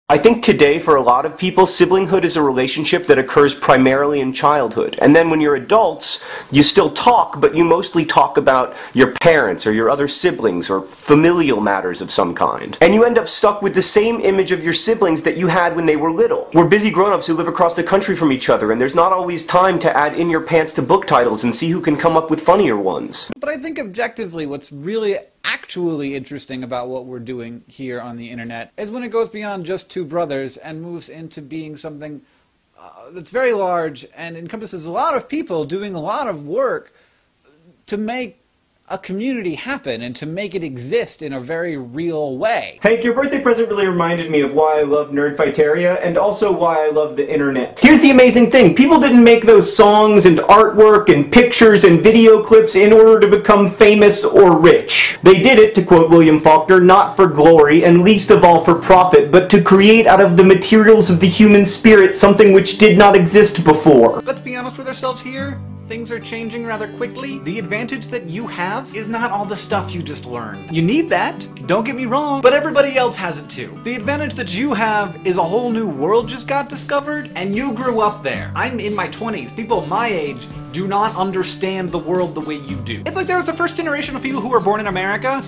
I think today, for a lot of people, siblinghood is a relationship that occurs primarily in childhood. And then when you're adults, you still talk, but you mostly talk about your parents or your other siblings or familial matters of some kind. And you end up stuck with the same image of your siblings that you had when they were little. We're busy grown-ups who live across the country from each other, and there's not always time to add in your pants to book titles and see who can come up with funnier ones. But I think objectively what's really actually interesting about what we're doing here on the internet is when it goes beyond just two brothers and moves into being something that's very large and encompasses a lot of people doing a lot of work to make a community happen and to make it exist in a very real way. Hank, your birthday present really reminded me of why I love Nerdfighteria and also why I love the internet. Here's the amazing thing. People didn't make those songs and artwork and pictures and video clips in order to become famous or rich. They did it, to quote William Faulkner, not for glory and least of all for profit, but to create out of the materials of the human spirit something which did not exist before. Let's be honest with ourselves here. Things are changing rather quickly. The advantage that you have is not all the stuff you just learned. You need that, don't get me wrong, but everybody else has it too. The advantage that you have is a whole new world just got discovered, and you grew up there. I'm in my 20s. People my age do not understand the world the way you do. It's like there was a first generation of people who were born in America.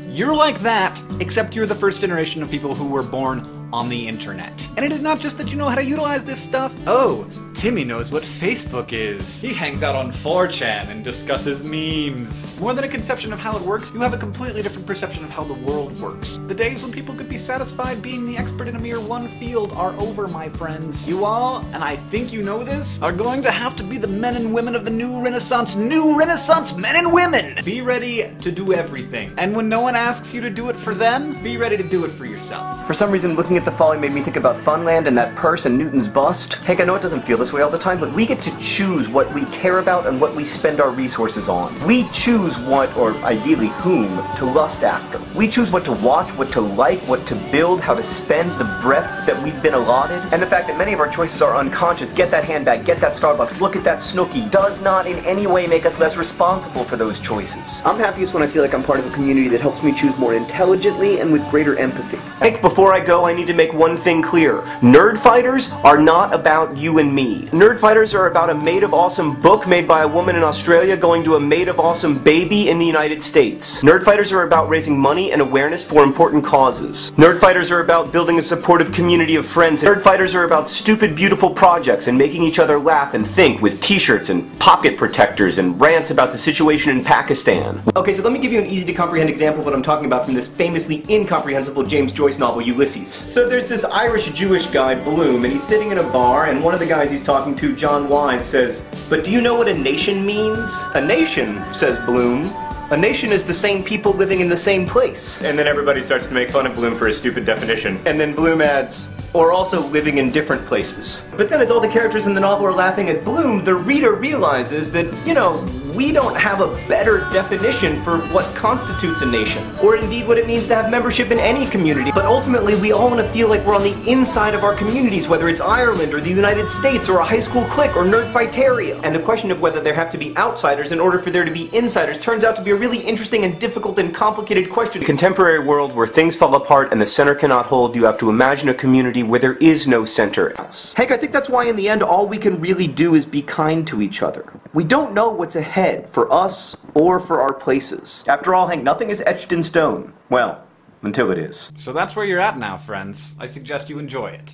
You're like that, except you're the first generation of people who were born on the internet. And it is not just that you know how to utilize this stuff. Oh, Timmy knows what Facebook is. He hangs out on 4chan and discusses memes. More than a conception of how it works, you have a completely different perception of how the world works. The days when people could be satisfied being the expert in a mere one field are over, my friends. You all, and I think you know this, are going to have to be the men and women of the new renaissance men and women! Be ready to do everything. And when no one asks you to do it for them, be ready to do it for yourself. For some reason, looking at the following made me think about Funland and that purse and Newton's bust. Hank, I know it doesn't feel this way all the time, but we get to choose what we care about and what we spend our resources on. We choose what, or ideally whom, to lust after. We choose what to watch, what to like, what to build, how to spend the breaths that we've been allotted. And the fact that many of our choices are unconscious, get that handbag, get that Starbucks, look at that Snooki, does not in any way make us less responsible for those choices. I'm happiest when I feel like I'm part of a community that helps me choose more intelligently and with greater empathy. Hank, before I go, I need to make one thing clear. Nerdfighters are not about you and me. Nerdfighters are about a Made of Awesome book made by a woman in Australia going to a Made of Awesome baby in the United States. Nerdfighters are about raising money and awareness for important causes. Nerdfighters are about building a supportive community of friends. Nerdfighters are about stupid, beautiful projects and making each other laugh and think with t-shirts and pocket protectors and rants about the situation in Pakistan. Okay, so let me give you an easy to comprehend example of what I'm talking about from this famously incomprehensible James Joyce novel, Ulysses. So there's this Irish Jewish guy, Bloom, and he's sitting in a bar, and one of the guys he's talking to, John Wise, says, "But do you know what a nation means?" "A nation," says Bloom. "A nation is the same people living in the same place." And then everybody starts to make fun of Bloom for his stupid definition. And then Bloom adds, "Or also living in different places." But then as all the characters in the novel are laughing at Bloom, the reader realizes that, you know, we don't have a better definition for what constitutes a nation, or indeed what it means to have membership in any community. But ultimately, we all want to feel like we're on the inside of our communities, whether it's Ireland or the United States or a high school clique or Nerdfighteria. And the question of whether there have to be outsiders in order for there to be insiders turns out to be a really interesting and difficult and complicated question. In a contemporary world where things fall apart and the center cannot hold, you have to imagine a community where there is no center else. Hank, I think that's why in the end all we can really do is be kind to each other. We don't know what's ahead for us or for our places. After all, Hank, nothing is etched in stone. Well, until it is. So that's where you're at now, friends. I suggest you enjoy it.